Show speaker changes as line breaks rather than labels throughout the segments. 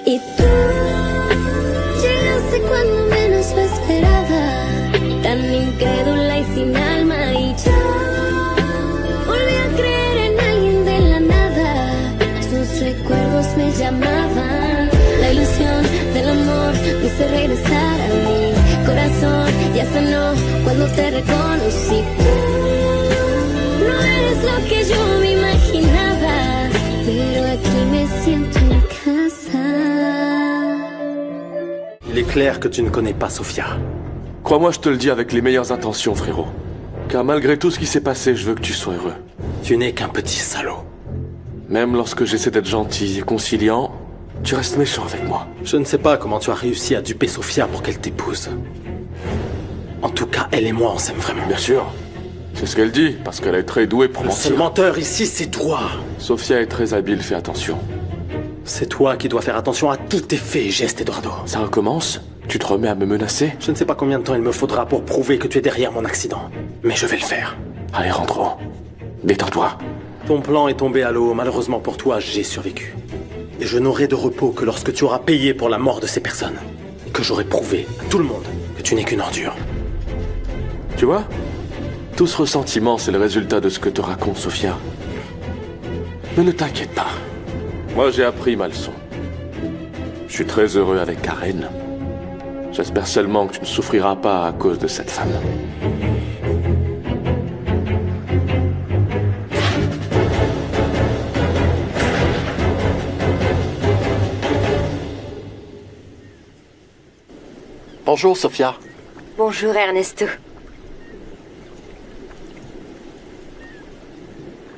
Y tú llegaste cuando menos lo esperaba, tan incrédula y sin alma, y yo volví a creer en alguien de la nada. Sus recuerdos me llamaban, la ilusión del amor me hizo regresar a mi corazón. Ya sanó cuando te reconocí. Tú no eres lo que yo me imaginaba, pero aquí me siento en casa.
Il est clair que tu ne connais pas Sofia.
Crois-moi, je te le dis avec les meilleures intentions, frérot. Car malgré tout ce qui s'est passé, je veux que tu sois heureux.
Tu n'es qu'un petit salaud.
Même lorsque j'essaie d'être gentil et conciliant, tu restes méchant avec moi.
Je ne sais pas comment tu as réussi à duper Sofia pour qu'elle t'épouse. En tout cas, elle et moi, on s'aime vraiment.
Bien sûr. C'est ce qu'elle dit, parce qu'elle est très douée pour
Le
mentir.
seul menteur ici, c'est toi.
Sophia est très habile, fais attention.
C'est toi qui dois faire attention à tous tes faits et gestes, Eduardo.
Ça recommence? Tu te remets à me menacer?
Je ne sais pas combien de temps il me faudra pour prouver que tu es derrière mon accident. Mais je vais le faire.
Allez, rentrons. Détends-toi.
Ton plan est tombé à l'eau. Malheureusement pour toi, j'ai survécu. Et je n'aurai de repos que lorsque tu auras payé pour la mort de ces personnes. Et que j'aurai prouvé à tout le monde que tu n'es qu'une ordure.
Tu vois? Tout ce ressentiment, c'est le résultat de ce que te raconte Sophia. Mais ne t'inquiète pas. Moi, j'ai appris ma leçon. Je suis très heureux avec Karen. J'espère seulement que tu ne souffriras pas à cause de cette femme.
Bonjour, Sophia.
Bonjour, Ernesto.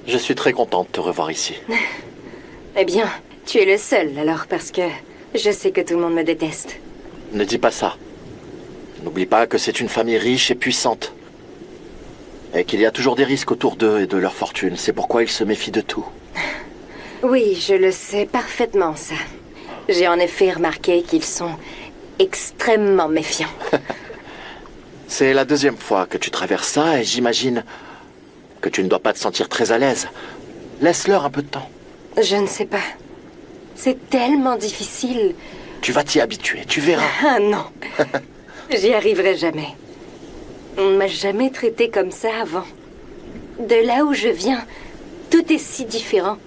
Je suis très content de te revoir ici.
Eh bien, tu es le seul, alors, parce que je sais que tout le monde me déteste.
Ne dis pas ça. N'oublie pas que c'est une famille riche et puissante. Et qu'il y a toujours des risques autour d'eux et de leur fortune. C'est pourquoi ils se méfient de tout.
Oui, je le sais parfaitement, ça. J'ai en effet remarqué qu'ils sont extrêmement méfiants.
C'est la deuxième fois que tu traverses ça et j'imagine que tu ne dois pas te sentir très à l'aise. Laisse-leur un peu de temps.
Je ne sais pas. C'est tellement difficile.
Tu vas t'y habituer, tu verras.
Ah non. J'y arriverai jamais. On ne m'a jamais traité comme ça avant. De là où je viens, tout est si différent.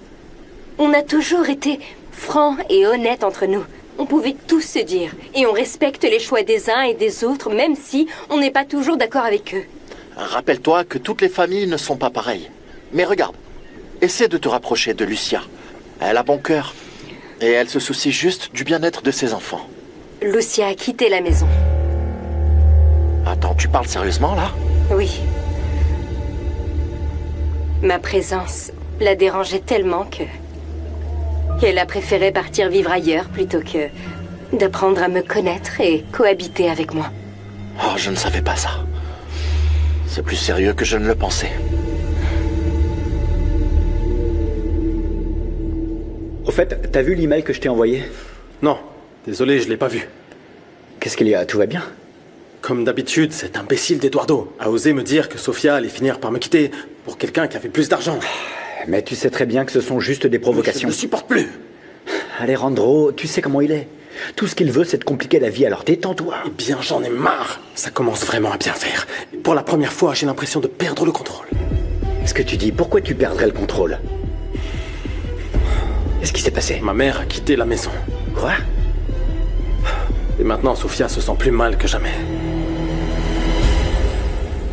On a toujours été francs et honnêtes entre nous. On pouvait tout se dire. Et on respecte les choix des uns et des autres, même si on n'est pas toujours d'accord avec eux.
Rappelle-toi que toutes les familles ne sont pas pareilles. Mais regarde, essaie de te rapprocher de Lucia. Elle a bon cœur. Et elle se soucie juste du bien-être de ses enfants.
Lucia a quitté la maison.
Attends, tu parles sérieusement, là?
Oui. Ma présence la dérangeait tellement qu'elle a préféré partir vivre ailleurs plutôt que d'apprendre à me connaître et cohabiter avec moi.
Oh, je ne savais pas ça. C'est plus sérieux que je ne le pensais.
Au fait, t'as vu l'email que je t'ai envoyé?
Non, désolé, je l'ai pas vu.
Qu'est-ce qu'il y a? Tout va bien?
Comme d'habitude, cet imbécile d'Eduardo a osé me dire que Sofia allait finir par me quitter pour quelqu'un qui avait plus d'argent.
Mais tu sais très bien que ce sont juste des provocations.
Je ne supporte plus.
Alejandro, tu sais comment il est. Tout ce qu'il veut, c'est de compliquer la vie, alors détends-toi.
Eh bien, j'en ai marre. Ça commence vraiment à bien faire. Et pour la première fois, j'ai l'impression de perdre le contrôle.
Qu'est-ce que tu dis? Pourquoi tu perdrais le contrôle? Qu'est-ce qui s'est passé?
Ma mère a quitté la maison.
Quoi?
Et maintenant, Sofia se sent plus mal que jamais.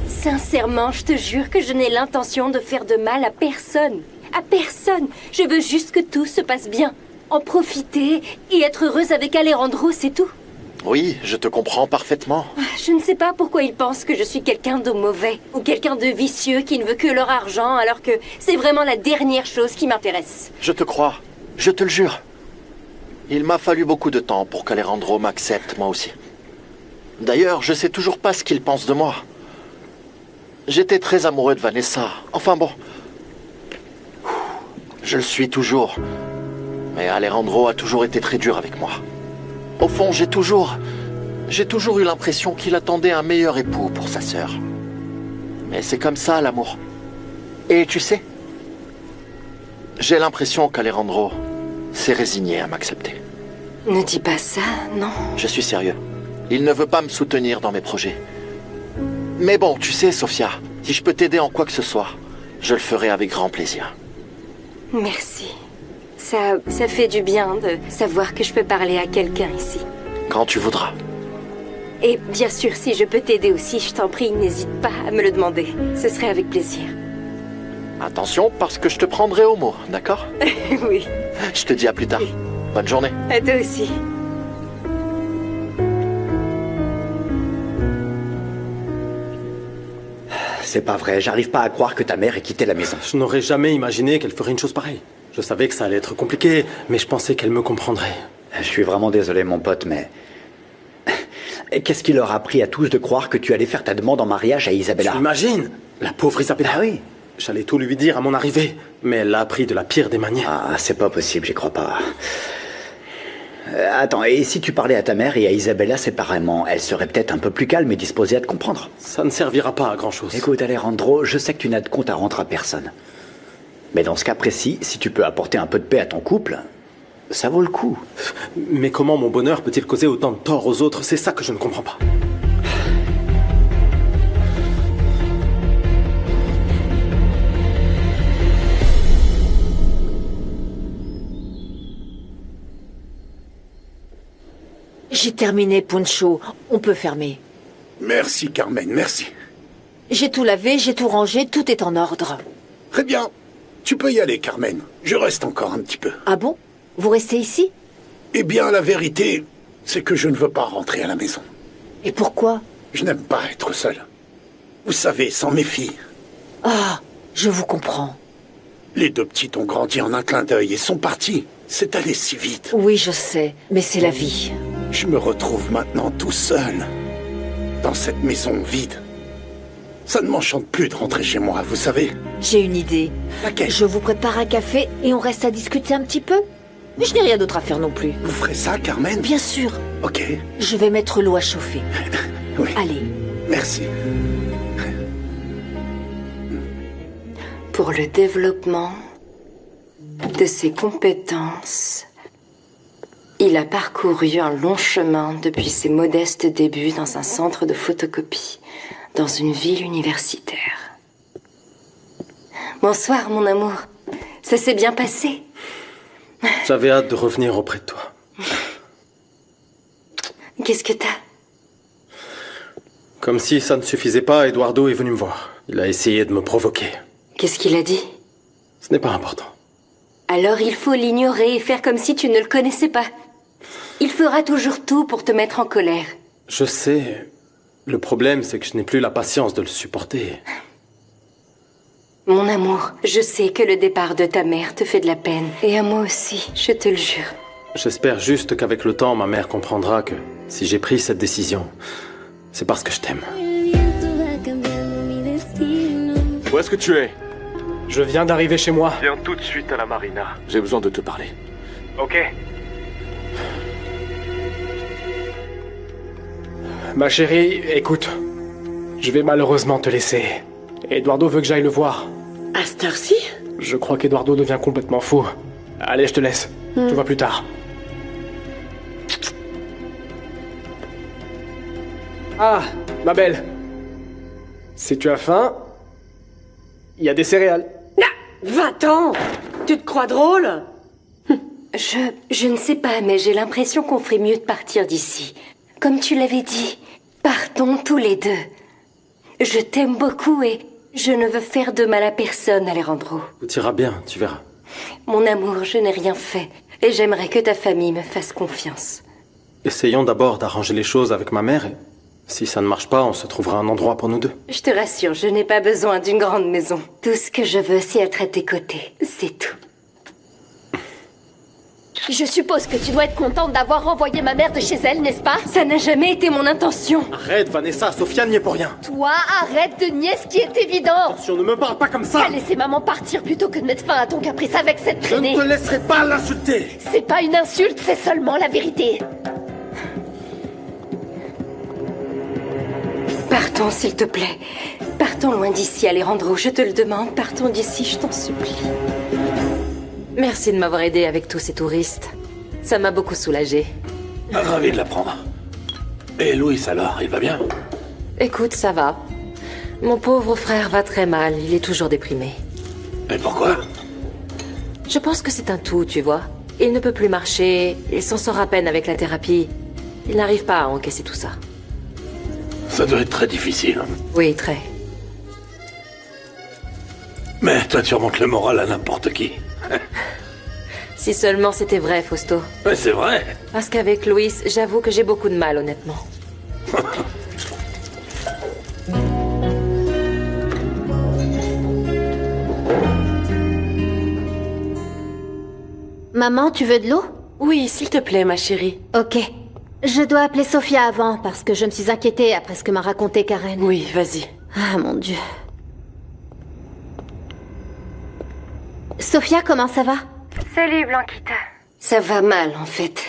Sincèrement, je te jure que je n'ai l'intention de faire de mal à personne. À personne. Je veux juste que tout se passe bien. En profiter et être heureuse avec Alejandro, c'est tout.
Oui, je te comprends parfaitement.
Je ne sais pas pourquoi ils pensent que je suis quelqu'un de mauvais ou quelqu'un de vicieux qui ne veut que leur argent alors que c'est vraiment la dernière chose qui m'intéresse.
Je te crois, je te le jure. Il m'a fallu beaucoup de temps pour qu'Alejandro m'accepte, moi aussi. D'ailleurs, je sais toujours pas ce qu'il pense de moi. J'étais très amoureux de Vanessa. Enfin bon. Je le suis toujours. Mais Alejandro a toujours été très dur avec moi. Au fond, j'ai toujours eu l'impression qu'il attendait un meilleur époux pour sa sœur. Mais c'est comme ça, l'amour. Et tu sais, j'ai l'impression qu'Alejandro s'est résigné à m'accepter.
Ne dis pas ça, non.
Je suis sérieux. Il ne veut pas me soutenir dans mes projets. Mais bon, tu sais, Sophia, si je peux t'aider en quoi que ce soit, je le ferai avec grand plaisir.
Merci. Ça fait du bien de savoir que je peux parler à quelqu'un ici.
Quand tu voudras.
Et bien sûr, si je peux t'aider aussi, je t'en prie, n'hésite pas à me le demander. Ce serait avec plaisir.
Attention, parce que je te prendrai au mot, d'accord?
Oui.
Je te dis à plus tard. Bonne journée.
À toi aussi.
C'est pas vrai, j'arrive pas à croire que ta mère ait quitté la maison.
Je n'aurais jamais imaginé qu'elle ferait une chose pareille. Je savais que ça allait être compliqué, mais je pensais qu'elle me comprendrait.
Je suis vraiment désolé, mon pote, mais... Qu'est-ce qui leur a pris à tous de croire que tu allais faire ta demande en mariage à Isabella?
Tu imagines? La pauvre Isabella.
Ah oui.
J'allais tout lui dire à mon arrivée, mais elle l'a appris de la pire des manières.
Ah, c'est pas possible, j'y crois pas. Attends, et si tu parlais à ta mère et à Isabella séparément, elle serait peut-être un peu plus calme et disposée à te comprendre.
Ça ne servira pas à grand-chose.
Écoute, Alejandro, je sais que tu n'as de compte à rendre à personne. Mais dans ce cas précis, si tu peux apporter un peu de paix à ton couple, ça vaut le coup.
Mais comment mon bonheur peut-il causer autant de tort aux autres? C'est ça que je ne comprends pas.
J'ai terminé, Poncho. On peut fermer.
Merci, Carmen, merci.
J'ai tout lavé, j'ai tout rangé, tout est en ordre.
Très bien. Tu peux y aller, Carmen. Je reste encore un petit peu.
Ah bon? Vous restez ici?
Eh bien, la vérité, c'est que je ne veux pas rentrer à la maison.
Et pourquoi?
Je n'aime pas être seul. Vous savez, sans mes filles.
Ah, je vous comprends.
Les deux petites ont grandi en un clin d'œil et sont parties. C'est allé si vite.
Oui, je sais, mais c'est la vie.
Je me retrouve maintenant tout seul. Dans cette maison vide. Ça ne m'enchante plus de rentrer chez moi, vous savez.
J'ai une idée.
Laquelle?
Je vous prépare un café et on reste à discuter un petit peu? Je n'ai rien d'autre à faire non plus.
Vous ferez ça, Carmen?
Bien sûr.
Ok.
Je vais mettre l'eau à chauffer.
Oui.
Allez.
Merci.
Pour le développement de ses compétences, il a parcouru un long chemin depuis ses modestes débuts dans un centre de photocopie, dans une ville universitaire. Bonsoir, mon amour. Ça s'est bien passé?
J'avais hâte de revenir auprès de toi.
Qu'est-ce que t'as?
Comme si ça ne suffisait pas, Eduardo est venu me voir. Il a essayé de me provoquer.
Qu'est-ce qu'il a dit?
Ce n'est pas important.
Alors il faut l'ignorer et faire comme si tu ne le connaissais pas. Il fera toujours tout pour te mettre en colère.
Je sais. Le problème, c'est que je n'ai plus la patience de le supporter.
Mon amour, je sais que le départ de ta mère te fait de la peine. Et à moi aussi, je te le jure.
J'espère juste qu'avec le temps, ma mère comprendra que si j'ai pris cette décision, c'est parce que je t'aime.
El viento va cambiando mi destino.
Où est-ce que tu es?
Je viens d'arriver chez moi.
Viens tout de suite à la marina. J'ai besoin de te parler.
Ok. Ma chérie, écoute. Je vais malheureusement te laisser. Eduardo veut que j'aille le voir.
À cette heure-ci?
Je crois qu'Eduardo devient complètement fou. Allez, je te laisse. Je te vois plus tard. Ah, ma belle. Si tu as faim, il y a des céréales.
20 ans! Tu te crois drôle?
Je ne sais pas, mais j'ai l'impression qu'on ferait mieux de partir d'ici. Comme tu l'avais dit, partons tous les deux. Je t'aime beaucoup et je ne veux faire de mal à personne, Alejandro.
Tout ira bien, tu verras.
Mon amour, je n'ai rien fait. Et j'aimerais que ta famille me fasse confiance.
Essayons d'abord d'arranger les choses avec ma mère et si ça ne marche pas, on se trouvera un endroit pour nous deux.
Je te rassure, je n'ai pas besoin d'une grande maison. Tout ce que je veux, c'est être à tes côtés. C'est tout.
Je suppose que tu dois être contente d'avoir renvoyé ma mère de chez elle, n'est-ce pas?
Ça n'a jamais été mon intention.
Arrête, Vanessa, Sofiane n'y est pour rien.
Toi, arrête de nier ce qui est évident.
Attention, ne me parle pas comme ça.
T'as laissé maman partir plutôt que de mettre fin à ton caprice avec cette
Je
traînée.
ne te laisserai pas l'insulter.
C'est pas une insulte, c'est seulement la vérité.
Partons, s'il te plaît. Partons loin d'ici, Alejandro. Je te le demande. Partons d'ici, je t'en supplie.
Merci de m'avoir aidé avec tous ces touristes.
Ça m'a beaucoup soulagée.
Ravi de l'apprendre. Et Louis alors, il va bien?
Écoute, ça va. Mon pauvre frère va très mal, il est toujours déprimé.
Et pourquoi?
Je pense que c'est un tout, tu vois. Il ne peut plus marcher, il s'en sort à peine avec la thérapie. Il n'arrive pas à encaisser tout ça.
Ça doit être très difficile.
Oui, très.
Mais toi, tu remontes le moral à n'importe qui.
Si seulement c'était vrai, Fausto.
Mais c'est vrai.
Parce qu'avec Louis, j'avoue que j'ai beaucoup de mal, honnêtement.
Maman, tu veux de l'eau?
Oui, s'il te plaît, ma chérie.
Ok. Je dois appeler Sophia avant, parce que je me suis inquiétée après ce que m'a raconté Karen.
Oui, vas-y.
Ah, mon Dieu. Sophia, comment ça va?
Salut, Blanquita. Ça va mal, en fait.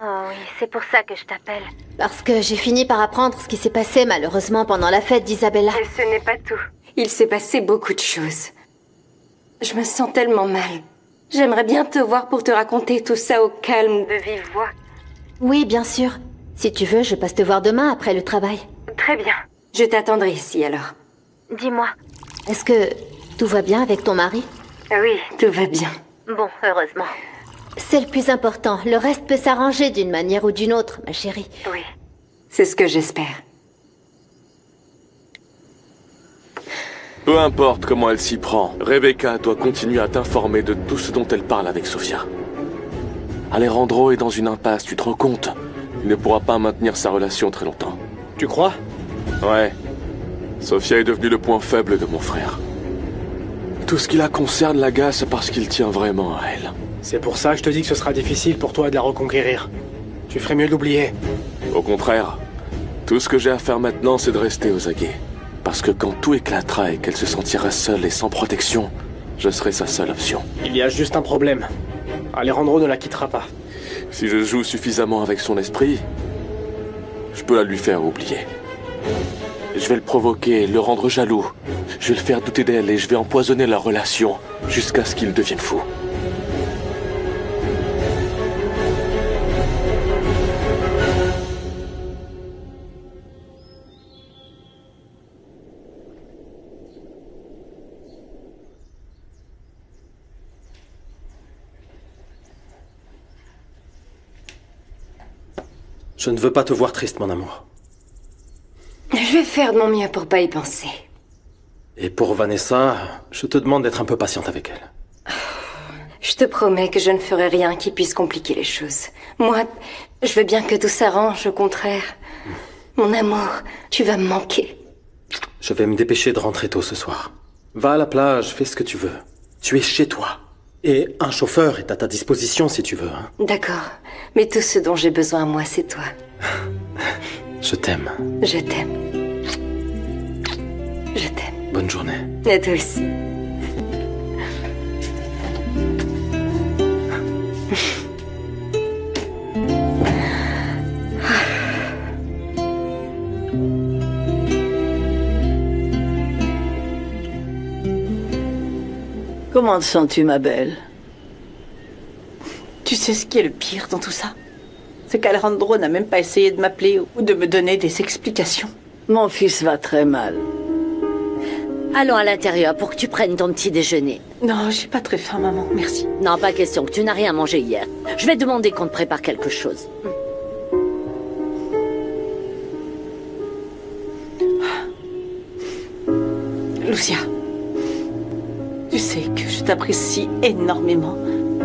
Oh oui, c'est pour ça que je t'appelle. Parce que j'ai fini par apprendre ce qui s'est passé malheureusement pendant la fête d'Isabella.
Et ce n'est pas tout. Il s'est passé beaucoup de choses. Je me sens tellement mal. J'aimerais bien te voir pour te raconter tout ça au calme de vive voix.
Oui, bien sûr. Si tu veux, je passe te voir demain après le travail.
Très bien. Je t'attendrai ici alors.
Dis-moi, est-ce que tout va bien avec ton mari?
Oui, tout va bien.
Bon, heureusement. C'est le plus important. Le reste peut s'arranger d'une manière ou d'une autre, ma chérie.
Oui. C'est ce que j'espère.
Peu importe comment elle s'y prend, Rebecca doit continuer à t'informer de tout ce dont elle parle avec Sofia. Alejandro est dans une impasse, tu te rends compte? Il ne pourra pas maintenir sa relation très longtemps.
Tu crois?
Ouais. Sofia est devenue le point faible de mon frère. Tout ce qui la concerne l'agace parce qu'il tient vraiment à elle.
C'est pour ça que je te dis que ce sera difficile pour toi de la reconquérir. Tu ferais mieux de l'oublier.
Au contraire, tout ce que j'ai à faire maintenant, c'est de rester aux aguets. Parce que quand tout éclatera et qu'elle se sentira seule et sans protection, je serai sa seule option.
Il y a juste un problème. Alejandro ne la quittera pas.
Si je joue suffisamment avec son esprit, je peux la lui faire oublier. Je vais le provoquer, le rendre jaloux. Je vais le faire douter d'elle et je vais empoisonner leur relation jusqu'à ce qu'il devienne fou.
Je ne veux pas te voir triste, mon amour.
Je vais faire de mon mieux pour pas y penser.
Et pour Vanessa, je te demande d'être un peu patiente avec elle.
Je te promets que je ne ferai rien qui puisse compliquer les choses. Moi, je veux bien que tout s'arrange, au contraire. Mon amour, tu vas me manquer.
Je vais me dépêcher de rentrer tôt ce soir. Va à la plage, fais ce que tu veux. Tu es chez toi. Et un chauffeur est à ta disposition si tu veux. Hein.
D'accord. Mais tout ce dont j'ai besoin, moi, c'est toi.
Je t'aime.
Je t'aime. Je t'aime.
Bonne journée.
Et toi aussi.
Comment te sens-tu, ma belle?
Tu sais ce qui est le pire dans tout ça? C'est qu'Alejandro n'a même pas essayé de m'appeler ou de me donner des explications.
Mon fils va très mal.
Allons à l'intérieur pour que tu prennes ton petit déjeuner.
Non, j'ai pas très faim, maman, merci.
Non, pas question, que tu n'as rien mangé hier. Je vais demander qu'on te prépare quelque chose.
Lucia, tu sais que je t'apprécie énormément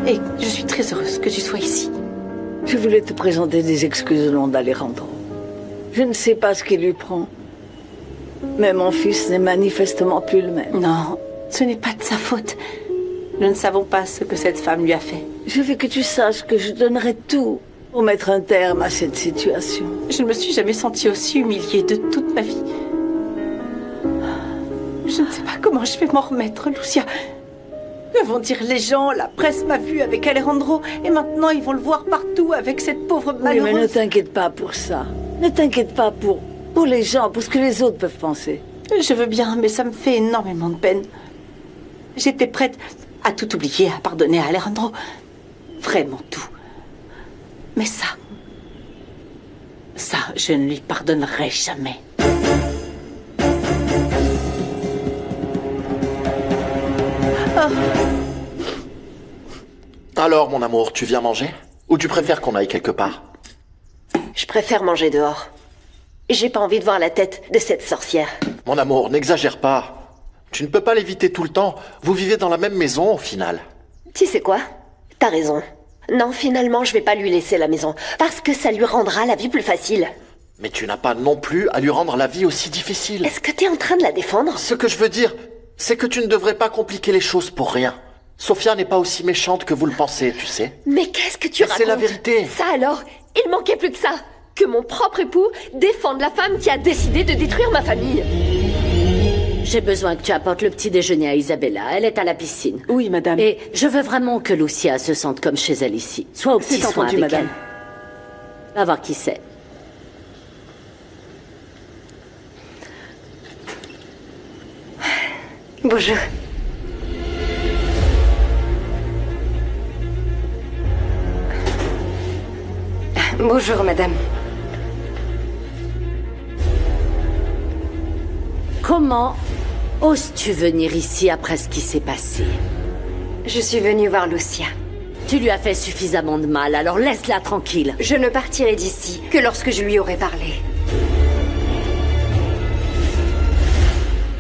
et je suis très heureuse que tu sois ici.
Je voulais te présenter des excuses au nom d'Alejandro. Je ne sais pas ce qui lui prend. Mais mon fils n'est manifestement plus le même.
Non, ce n'est pas de sa faute. Nous ne savons pas ce que cette femme lui a fait.
Je veux que tu saches que je donnerai tout pour mettre un terme à cette situation.
Je ne me suis jamais sentie aussi humiliée de toute ma vie. Je ne sais pas comment je vais m'en remettre, Lucia. Que vont dire les gens? La presse m'a vue avec Alejandro et maintenant ils vont le voir partout avec cette pauvre malheureuse.
Oui, mais ne t'inquiète pas pour ça. Ne t'inquiète pas pour les gens, pour ce que les autres peuvent penser.
Je veux bien, mais ça me fait énormément de peine. J'étais prête à tout oublier, à pardonner à Alejandro. Vraiment tout. Mais ça, je ne lui pardonnerai jamais.
Alors, mon amour, tu viens manger? Ou tu préfères qu'on aille quelque part?
Je préfère manger dehors. J'ai pas envie de voir la tête de cette sorcière.
Mon amour, n'exagère pas. Tu ne peux pas l'éviter tout le temps. Vous vivez dans la même maison, au final.
Tu sais quoi? T'as raison. Non, finalement, je vais pas lui laisser la maison. Parce que ça lui rendra la vie plus facile.
Mais tu n'as pas non plus à lui rendre la vie aussi difficile.
Est-ce que t'es en train de la défendre?
Ce que je veux dire, c'est que tu ne devrais pas compliquer les choses pour rien. Sophia n'est pas aussi méchante que vous le pensez, tu sais.
Mais qu'est-ce que tu racontes?
C'est la vérité.
Ça alors? Il manquait plus que ça. Que mon propre époux défende la femme qui a décidé de détruire ma famille.
J'ai besoin que tu apportes le petit déjeuner à Isabella. Elle est à la piscine.
Oui, madame.
Et je veux vraiment que Lucia se sente comme chez elle ici. Sois au petit soin avec
madame.
elle. Va voir qui c'est.
Bonjour. Bonjour, madame.
Comment oses-tu venir ici après ce qui s'est passé?
Je suis venue voir Lucia.
Tu lui as fait suffisamment de mal, alors laisse-la tranquille.
Je ne partirai d'ici que lorsque je lui aurai parlé.